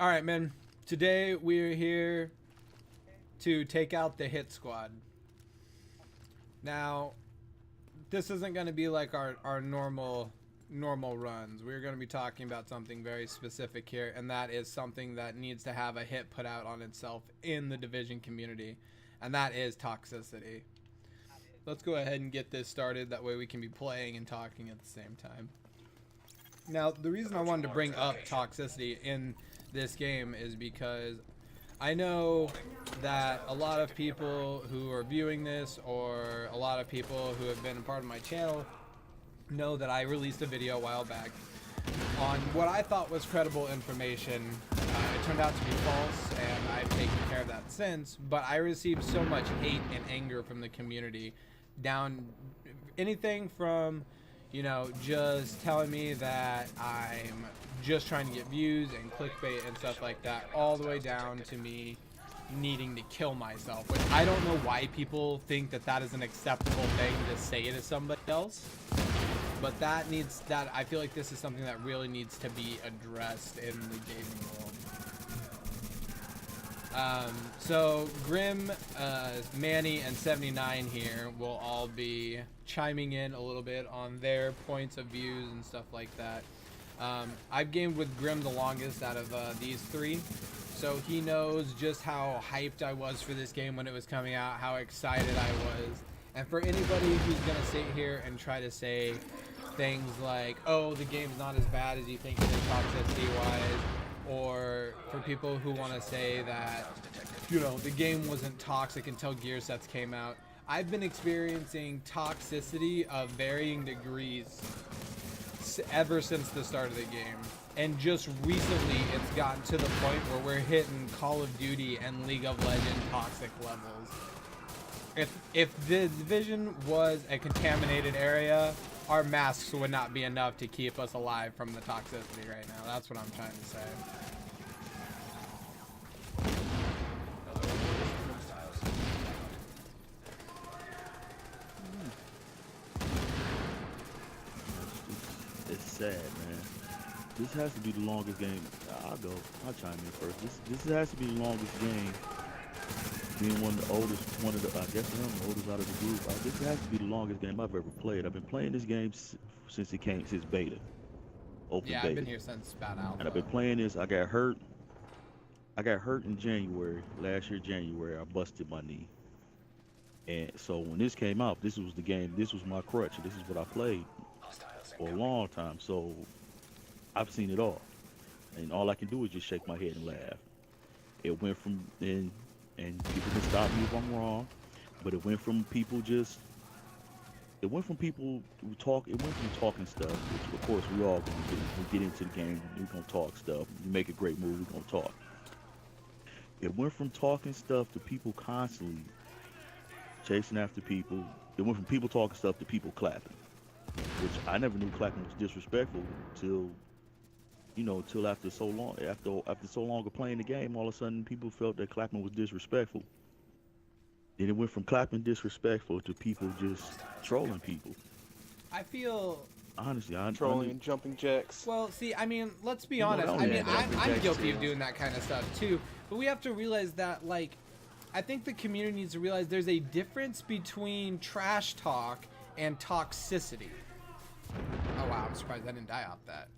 All right, man. Today we're here to take out the hit squad. Now, this isn't going to be like our normal runs. We're going to be talking about something very specific here, and that is something that needs to have a hit put out on itself in the Division community, and that is toxicity. Let's go ahead and get this started. That way we can be playing and talking at the same time. Now, the reason I wanted to bring up toxicity in this game is because I know that a lot of people who are viewing this, or a lot of people who have been a part of my channel, know that I released a video a while back on what I thought was credible information. It turned out to be false, and I've taken care of that since, but I received so much hate and anger from the community, down anything from, you know, just telling me that I'm just trying to get views and clickbait and stuff like that, all the way down to me needing to kill myself, which I don't know why people think that that is an acceptable thing to say to somebody else, but that I feel like this is something that really needs to be addressed in the gaming world. So Grim, Manny, and 79 here will all be chiming in a little bit on their points of views and stuff like that. I've gamed with Grim the longest out of these three, so he knows just how hyped I was for this game when it was coming out, how excited I was. And for anybody who's gonna sit here and try to say things like, oh, the game's not as bad as you think it is toxicity-wise, or for people who want to say that, you know, the game wasn't toxic until gear sets came out, I've been experiencing toxicity of varying degrees ever since the start of the game, and just recently it's gotten to the point where we're hitting Call of Duty and League of Legends toxic levels. If the division was a contaminated area, our masks would not be enough to keep us alive from the toxicity right now. That's what I'm trying to say. It's sad, man. This has to be the longest game. I'll chime in first. This has to be the longest game. Being one of the oldest, I guess I'm the oldest out of the group. This has to be the longest game I've ever played. I've been playing this game since beta, open Yeah, I've been beta, here since Bad and I've been Alpha. playing this. I got hurt. I got hurt in January, last year January. I busted my knee, and so when this came out, this was the game. This was my crutch. This is what I played for a long time. So I've seen it all, and all I can do is just shake my head and laugh. It went from and people can stop me if I'm wrong, but it went from people just it went from people who talk. It went from talking stuff, which of course we all gonna do. We get into the game, we're gonna talk stuff. You make a great move, we're gonna talk. It went from talking stuff to people constantly chasing after people. It went from people talking stuff to people clapping, which I never knew clapping was disrespectful till till after so long, after so long of playing the game, all of a sudden people felt that clapping was disrespectful. Then it went from clapping disrespectful to people just trolling people. I feel, Honestly, Trolling and jumping jacks. well, see, I mean, let's be Not honest. I only mean, that, but jumping I'm jacks guilty too. of doing that kind of stuff too. But we have to realize that, like, I think the community needs to realize there's a difference between trash talk and toxicity. Oh wow, I'm surprised I didn't die off that.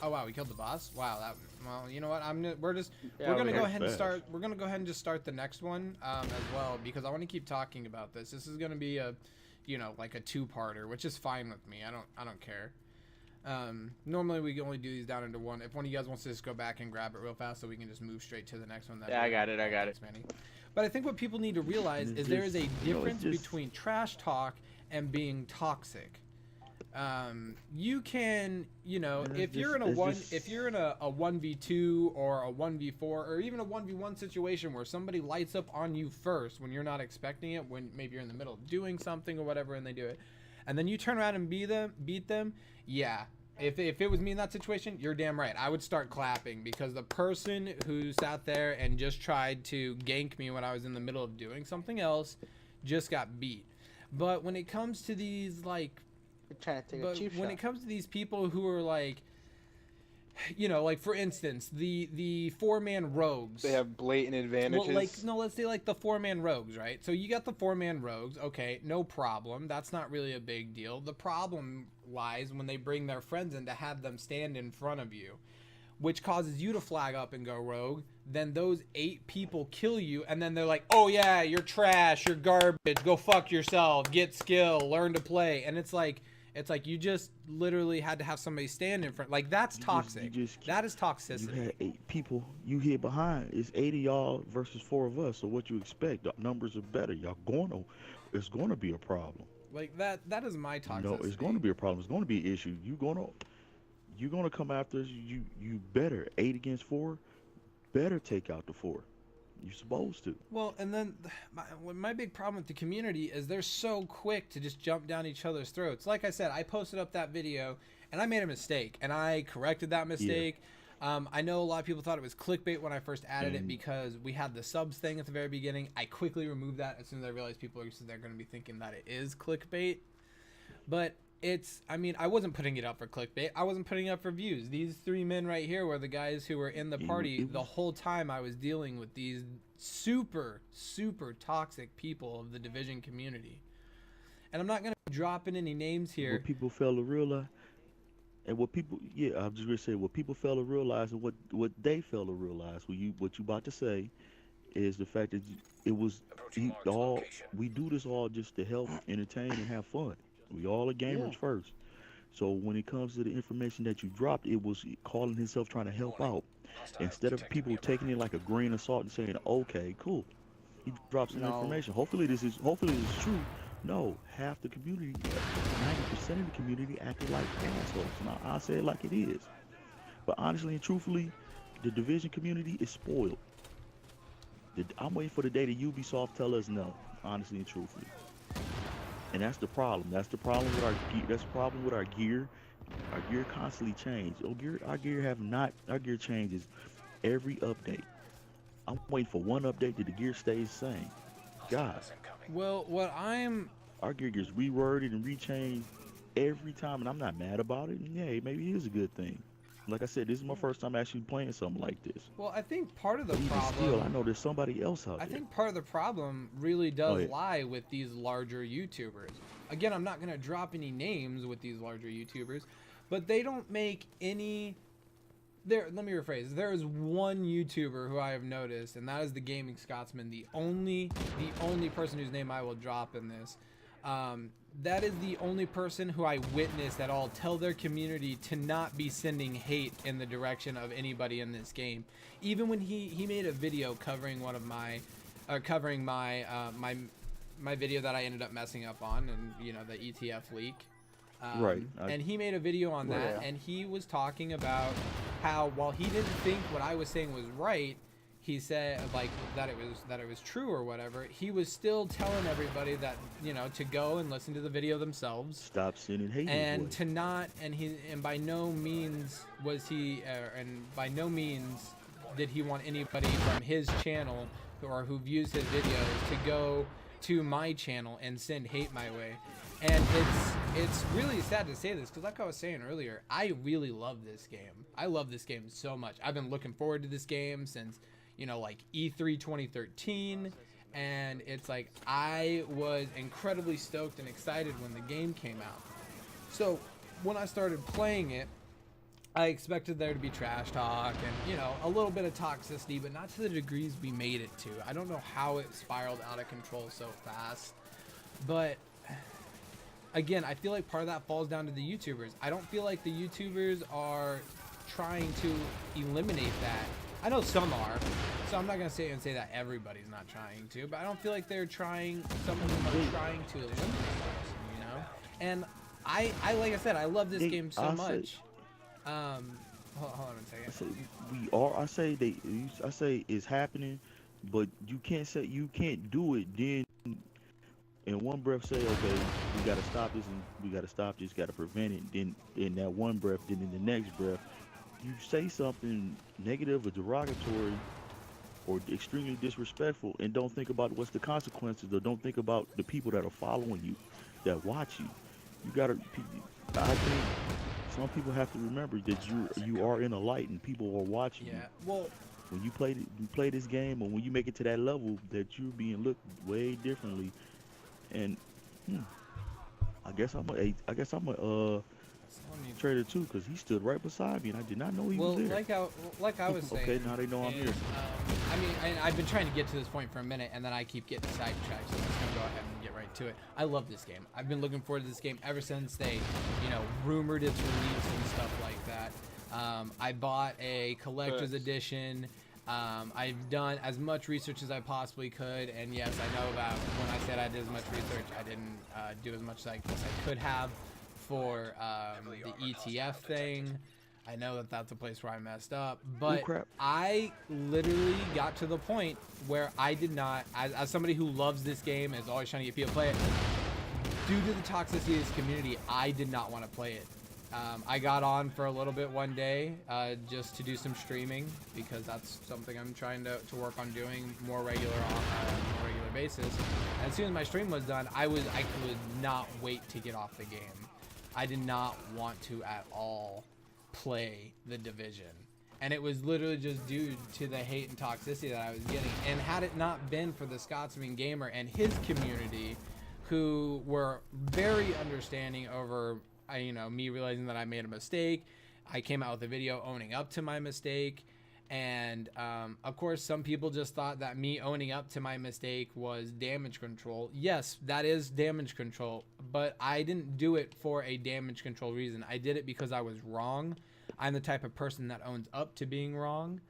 Oh wow, we killed the boss. Wow, that. Well, you know what? We're gonna go ahead and fast. start. We're gonna go ahead and just start the next one as well, because I want to keep talking about this. This is gonna be a, you know, like a two-parter, which is fine with me. I don't care. Normally we can only do these down into one. If one of you guys wants to just go back and grab it real fast, so we can just move straight to the next one. Yeah, I got it. Thanks, Manny. But I think what people need to realize And is it's there is a just, you know, it's difference just between trash talk and being toxic. You can, you know, Yeah, if you're in if you're in a 1v2 or a 1v4 or even a 1v1 situation where somebody lights up on you first when you're not expecting it, when maybe you're in the middle of doing something or whatever and they do it, and then you turn around and beat them, yeah. If it was me in that situation, you're damn right. I would start clapping, because the person who sat there and just tried to gank me when I was in the middle of doing something else just got beat. But when it comes to these, like, You're trying to take a cheap shot. when it comes to these people who are like, you know, like for instance, the four-man rogues. They have blatant advantages. Well, like no, let's say like the four-man rogues, right? So you got the four-man rogues, okay, no problem. That's not really a big deal. The problem lies when they bring their friends in to have them stand in front of you, which causes you to flag up and go rogue. Then those 8 people kill you, and then they're like, "Oh yeah, you're trash, you're garbage. Go fuck yourself. Get skill, learn to play." And it's like you just literally had to have somebody stand in front. Like that's toxic. That is toxicity. You had 8 people. You hid behind. It's 8 of y'all versus 4 of us. So what you expect? The numbers are better. It's gonna be a problem. Like that is my toxicity. No, it's gonna be a problem. It's gonna be an issue. You're gonna come after us. You better 8 against 4. Better take out the 4. You're supposed to. Well, and then my big problem with the community is they're so quick to just jump down each other's throats. Like I said, I posted up that video and I made a mistake and I corrected that mistake. Yeah. I know a lot of people thought it was clickbait when I first added it because we had the subs thing at the very beginning. I quickly removed that as soon as I realized people they're going to be thinking that it is clickbait. But I mean, I wasn't putting it up for clickbait. I wasn't putting it up for views. These 3 men right here were the guys who were in the party the whole time I was dealing with these super, super toxic people of the Division community. And I'm not going to drop in any names here. What people fail to realize, and what people, I'm just going to say, what people fail to realize and what they fail to realize, what you about to say, is the fact that we do this all just to help, entertain, and have fun. We all are gamers first. So when it comes to the information that you dropped, it was calling himself trying to help out. Instead of people taking it like a grain of salt and saying, okay, cool. He drops some information. Hopefully this is true. No, half the community, 90% of the community acted like assholes. Now I say it like it is. But honestly and truthfully, the Division community is spoiled. I'm waiting for the day that Ubisoft tell us no, honestly and truthfully. And that's the problem. That's the problem with our gear. That's the problem with our gear. Our gear constantly changes. Our gear changes every update. I'm waiting for one update that the gear stays the same. God. Well, our gear gets reworded and rechanged every time, and I'm not mad about it. And yeah, maybe it is a good thing. Like I said, this is my first time actually playing something like this. Well, I think part of the but problem... Still, I know there's somebody else out there. I think part of the problem really does lie with these larger YouTubers. Again, I'm not going to drop any names with these larger YouTubers, but they don't make any... Let me rephrase. There is one YouTuber who I have noticed, and that is the Gaming Scotsman, the only person whose name I will drop in this. That is the only person who I witnessed at all tell their community to not be sending hate in the direction of anybody in this game. Even when he made a video covering one of my my video that I ended up messing up on, and you know, the ETF leak. Right. And he made a video on that, and he was talking about how while he didn't think what I was saying was right, he said like that it was true or whatever. He was still telling everybody that, you know, to go and listen to the video themselves. Stop sending hate. And to not, and by no means was he, and by no means did he want anybody from his channel or who views his videos to go to my channel and send hate my way. And it's really sad to say this because, like I was saying earlier, I really love this game. I love this game so much. I've been looking forward to this game since, you know, like E3 2013, and it's like I was incredibly stoked and excited when the game came out. So when I started playing it, I expected there to be trash talk and, you know, a little bit of toxicity, but not to the degrees we made it to. I don't know how it spiraled out of control so fast, but again, I feel like part of that falls down to the YouTubers. I don't feel like the YouTubers are trying to eliminate that. I know some are, so I'm not gonna say that everybody's not trying to, but I don't feel like they're trying. Some of them are trying to eliminate it, you know. And I like I said, I love this game so much. Hold on a second. I say it's happening, but you can't do it. Then in one breath say, okay, we gotta stop this and we gotta stop this, gotta prevent it. Then in that one breath, then in the next breath, you say something negative or derogatory or extremely disrespectful and don't think about what's the consequences, or don't think about the people that are following you, that watch you. You gotta, I think some people have to remember that you are in a light and people are watching you. Yeah. Well, When you play this game, or when you make it to that level, that you're being looked way differently. And hmm, I guess I'm a trader too, cause he stood right beside me, and I did not know he was well, there. like I was saying. Okay, now they know I'm is, here. I mean, I've been trying to get to this point for a minute, and then I keep getting sidetracked. So I'm just gonna go ahead and get right to it. I love this game. I've been looking forward to this game ever since they, rumored its release and stuff like that. I bought a collector's edition. I've done as much research as I possibly could, and yes, I know that when I said I did as much research, I didn't do as much as I guess I could have for the ETF thing. I know that that's a place where I messed up, but crap. I literally got to the point where I did not, as somebody who loves this game, is always trying to get people to play it, due to the toxicity of this community, I did not want to play it. I got on for a little bit one day just to do some streaming, because that's something I'm trying to work on doing more regular on a more regular basis. And as soon as my stream was done, I could not wait to get off the game. I did not want to at all play the Division. And it was literally just due to the hate and toxicity that I was getting. And had it not been for the Scotsman gamer and his community, who were very understanding over me realizing that I made a mistake. I came out with a video owning up to my mistake, and of course some people just thought that me owning up to my mistake was damage control. Yes, that is damage control, but I didn't do it for a damage control reason. I did it because I was wrong. I'm the type of person that owns up to being wrong.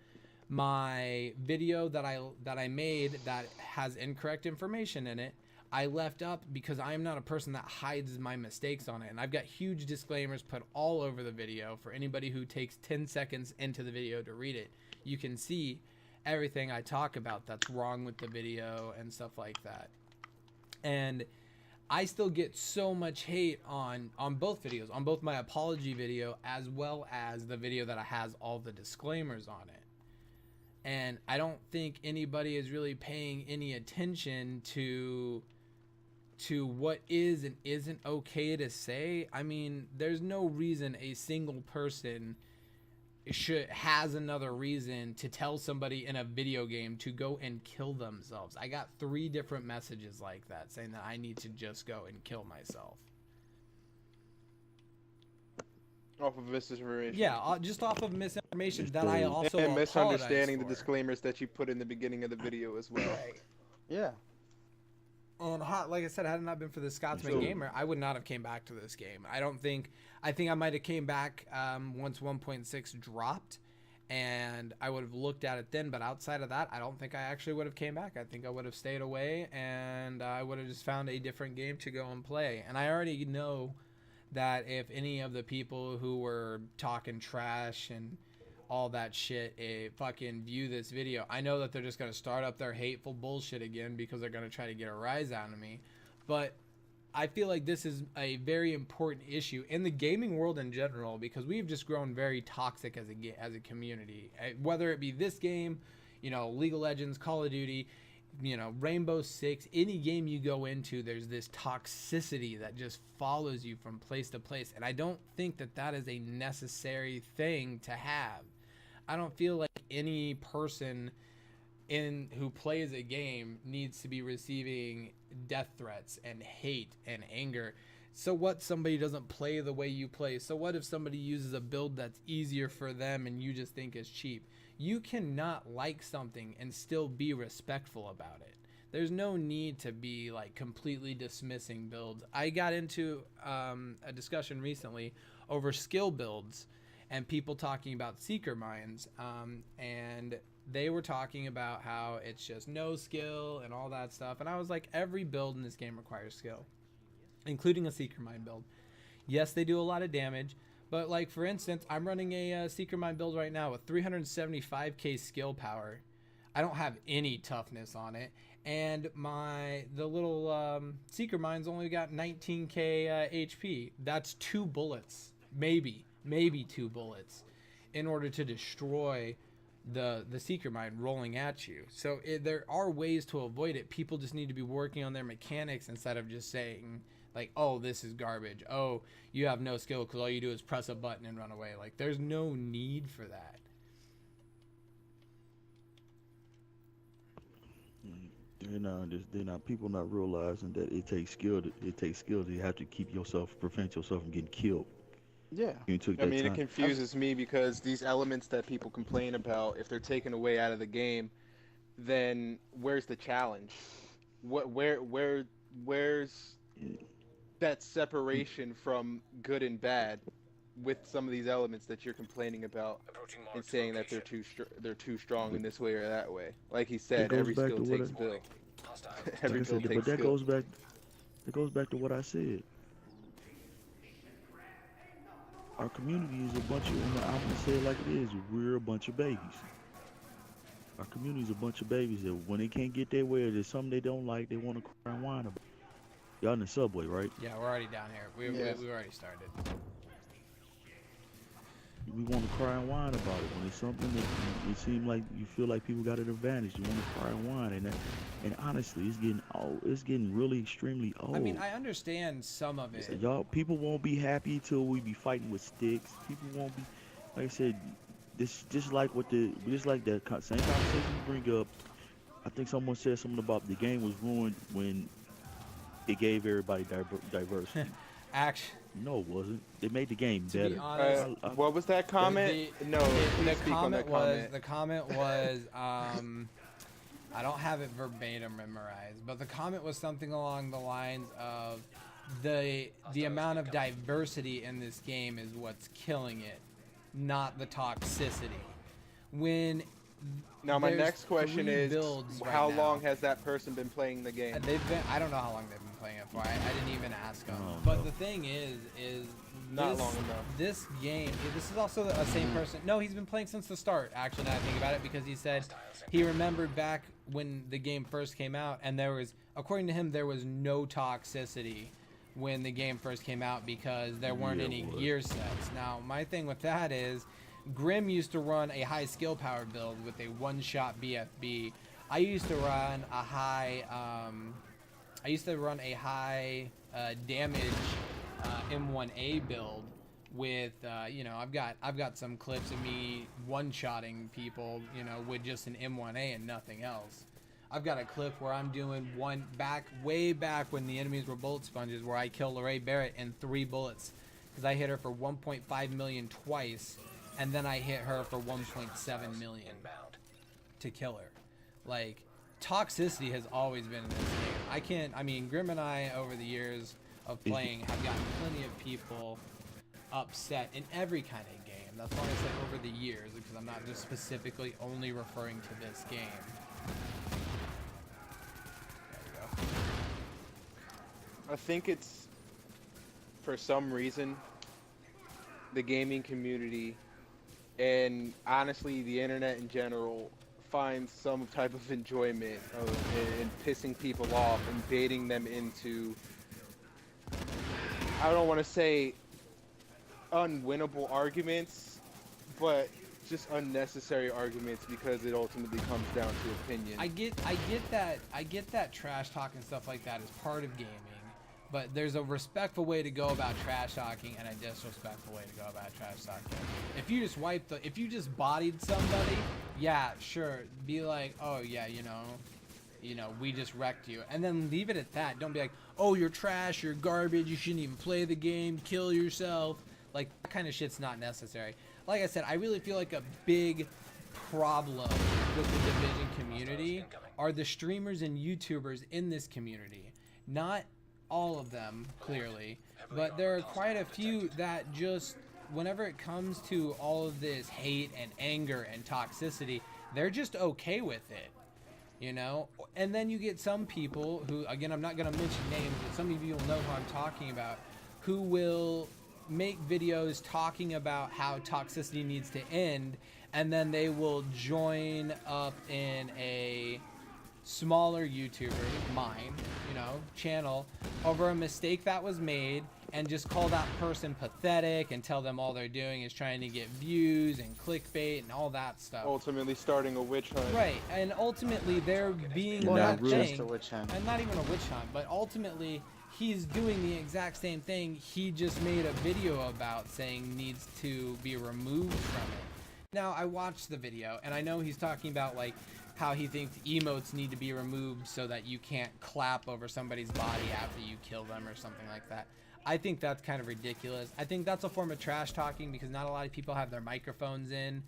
My video that I made that has incorrect information in it, I left up because I'm not a person that hides my mistakes on it. And I've got huge disclaimers put all over the video for anybody who takes 10 seconds into the video to read it. You can see everything I talk about that's wrong with the video and stuff like that. And I still get so much hate on both videos, on both my apology video as well as the video that has all the disclaimers on it. And I don't think anybody is really paying any attention to what is and isn't okay to say. I mean, there's no reason a single person has another reason to tell somebody in a video game to go and kill themselves. I got 3 different messages like that saying that I need to just go and kill myself. Off of misinformation. Yeah, just off of misinformation that I also and misunderstanding the for. disclaimers that you put in the beginning of the video as well. Yeah. And like I said, had it not been for the Scotsman gamer, I would not have came back to this game. I think I might have came back once 1.6 dropped, and I would have looked at it then. But outside of that, I don't think I actually would have came back. I think I would have stayed away, and I would have just found a different game to go and play. And I already know that if any of the people who were talking trash and all that shit fucking view this video, I know that they're just going to start up their hateful bullshit again because they're going to try to get a rise out of me. But I feel like this is a very important issue in the gaming world in general, because we've just grown very toxic as a community. Whether it be this game, League of Legends, Call of Duty, Rainbow Six, any game you go into, there's this toxicity that just follows you from place to place. And I don't think that that is a necessary thing to have. I don't feel like any person who plays a game needs to be receiving death threats and hate and anger. So what, somebody doesn't play the way you play? So what if somebody uses a build that's easier for them and you just think is cheap? You cannot like something and still be respectful about it. There's no need to be like completely dismissing builds. I got into a discussion recently over skill builds and people talking about seeker mines, and they were talking about how it's just no skill and all that stuff. And I was like, every build in this game requires skill, including a seeker mine build. Yes, they do a lot of damage, but like for instance, I'm running a seeker mine build right now with 375k skill power. I don't have any toughness on it, and the little seeker mine's only got 19k HP. That's 2 bullets, maybe 2 bullets, in order to destroy the seeker mine rolling at you. So there are ways to avoid it. People just need to be working on their mechanics instead of just saying Like, oh, this is garbage. Oh, you have no skill because all you do is press a button and run away. Like, there's no need for that. They're not people not realizing that it takes skill. It takes skill. You have to prevent yourself from getting killed. Yeah. You took I that mean, it time. confuses me because these elements that people complain about, if they're taken away out of the game, then where's the challenge? Where's that separation from good and bad with some of these elements that you're complaining about and saying that they're too strong in this way or that way? Like he It said, goes every back skill to what takes I, bill. like Every I bill said, takes but that skill. goes back. It goes back to what I said. Our community is a bunch of, and I'm gonna say it like it is. We're a bunch of babies. Our community is a bunch of babies that when they can't get their way, or there's something they don't like, they want to cry and whine about. Y'all in the subway, right? Yeah, we're already down here. Yeah. We already started. We want to cry and whine about it. When it's something that it seems like you feel like people got an advantage, you want to cry and whine, and honestly, it's getting old. It's getting really extremely old. I mean, I understand some of it. Y'all, people won't be happy till we be fighting with sticks. People won't be, like I said, just like that same conversation you bring up. I think someone said something about the game was ruined when it gave everybody diversity. Actually, No, it wasn't. They made the game to better. be honest, What was that comment? No, please speak on that comment. the comment was I don't have it verbatim memorized, but the comment was something along the lines of the amount of diversity in this game is what's killing it, not the toxicity. When Now my there's next question 3 is, builds right how now. long has that person been playing the game? I don't know how long they've been playing it for. I didn't even ask them. Oh, But no. the thing is Not long enough. This game, this is also the same person. No, he's been playing since the start, actually, now that I think about it, because he said he remembered back when the game first came out, and there was, according to him, there was no toxicity when the game first came out because there weren't Yeah, any it was. gear sets. Now, my thing with that is, Grim used to run a high skill power build with a one-shot BFB. I used to run a high, damage M1A build with, I've got some clips of me one-shotting people, with just an M1A and nothing else. I've got a clip where I'm doing way back when the enemies were bullet sponges, where I kill Lorraine Barrett in 3 bullets because I hit her for 1.5 million twice, and then I hit her for 1.7 million to kill her. Like, toxicity has always been in this game. Grim and I, over the years of playing, have gotten plenty of people upset in every kind of game. That's why I said over the years, because I'm not just specifically only referring to this game. There we go. I think it's, for some reason, the gaming community and honestly the internet in general finds some type of enjoyment in pissing people off and baiting them into, I don't want to say unwinnable arguments, but just unnecessary arguments, because it ultimately comes down to opinion. I get that trash talk and stuff like that is part of gaming, but there's a respectful way to go about trash talking and a disrespectful way to go about trash talking. If you just bodied somebody, yeah, sure, be like, oh yeah, we just wrecked you, and then leave it at that. Don't be like, oh, you're trash, you're garbage, you shouldn't even play the game, kill yourself. Like, that kind of shit's not necessary. Like I said, I really feel like a big problem with the Division community are the streamers and YouTubers in this community. Not all of them, clearly, but there are quite a few that just, whenever it comes to all of this hate and anger and toxicity, they're just okay with it, And then you get some people who, again, I'm not going to mention names, but some of you will know who I'm talking about, who will make videos talking about how toxicity needs to end, and then they will join up in a smaller YouTuber, mine, channel, over a mistake that was made, and just call that person pathetic and tell them all they're doing is trying to get views and clickbait and all that stuff. Ultimately starting a witch hunt. Right, and ultimately they're being Well, that not thing, just a witch hunt. and not even a witch hunt, but ultimately he's doing the exact same thing he just made a video about saying needs to be removed from it. Now, I watched the video, and I know he's talking about, like, how he thinks emotes need to be removed so that you can't clap over somebody's body after you kill them or something like that. I think that's kind of ridiculous. I think that's a form of trash talking because not a lot of people have their microphones in.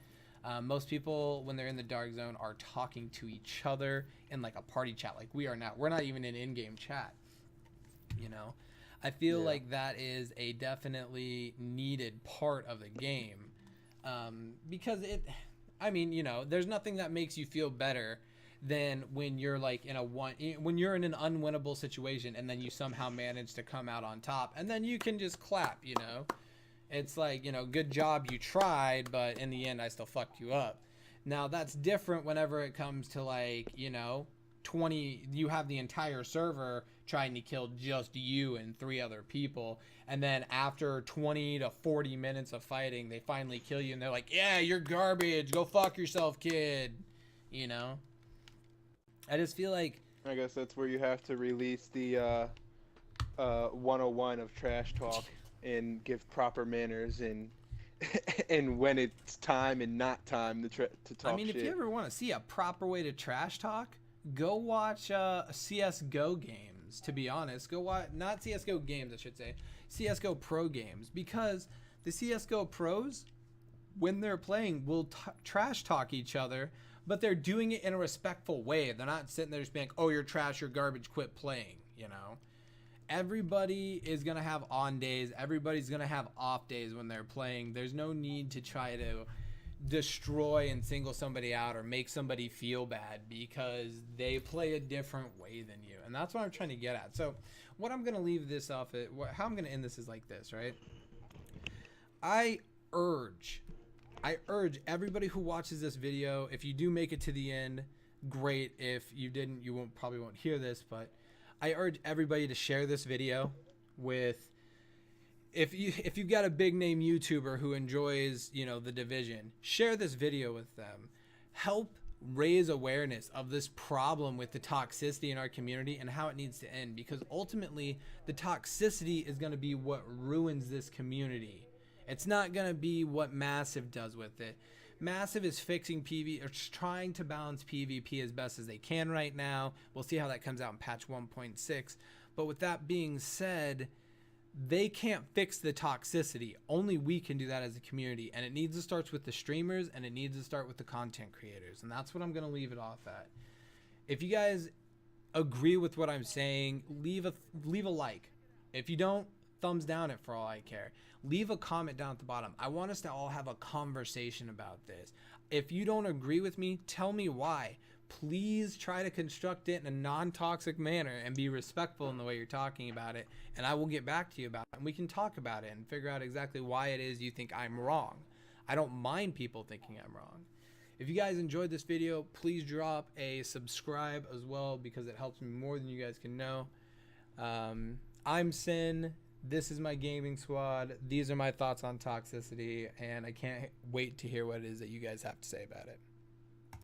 Most people, when they're in the dark zone, are talking to each other in like a party chat like we are now. We're not even in in-game chat, you know? I feel like that is a definitely needed part of the game because I mean, you know, there's nothing that makes you feel better than when you're like when you're in an unwinnable situation and then you somehow manage to come out on top and then you can just clap, you know? It's like, you know, good job, you tried, but in the end I still fucked you up. Now that's different whenever it comes to, like, you know, you have the entire server trying to kill just you and 3 other people, and then after 20 to 40 minutes of fighting they finally kill you and they're like, yeah, you're garbage, go fuck yourself, kid, you know? I just feel like, I guess that's where you have to release the 101 of trash talk and give proper manners and and when it's time and not time to talk I mean, shit. if you ever want to see a proper way to trash talk, go watch CSGO games, to be honest. Go watch, not CSGO games, I should say, CSGO pro games, because the CSGO pros, when they're playing, will trash talk each other, but they're doing it in a respectful way. They're not sitting there just being like, oh, you're trash, you're garbage, quit playing, you know? Everybody is going to have on days. Everybody's going to have off days when they're playing. There's no need to try to destroy and single somebody out or make somebody feel bad because they play a different way than you. And that's what I'm trying to get at. So what I'm going to leave this off at, how I'm going to end this is like this, right? I urge everybody who watches this video, if you do make it to the end, great. If you didn't, you probably won't hear this, but I urge everybody to share this video with, if you've got a big name YouTuber who enjoys, you know, The Division, share this video with them. Help raise awareness of this problem with the toxicity in our community and how it needs to end, because ultimately the toxicity is going to be what ruins this community. It's not going to be what Massive does with it. Massive is fixing PvP, or trying to balance PvP as best as they can right now. We'll see how that comes out in patch 1.6. But with that being said, they can't fix the toxicity. Only we can do that as a community. And it needs to start with the streamers, and it needs to start with the content creators. And that's what I'm going to leave it off at. If you guys agree with what I'm saying, leave a like. If you don't, thumbs down it for all I care. Leave a comment down at the bottom. I want us to all have a conversation about this. If you don't agree with me, tell me why. Please try to construct it in a non-toxic manner and be respectful in the way you're talking about it, and I will get back to you about it, and we can talk about it and figure out exactly why it is you think I'm wrong. I don't mind people thinking I'm wrong. If you guys enjoyed this video, please drop a subscribe as well, because it helps me more than you guys can know. I'm Sin. This is my gaming squad. These are my thoughts on toxicity, and I can't wait to hear what it is that you guys have to say about it.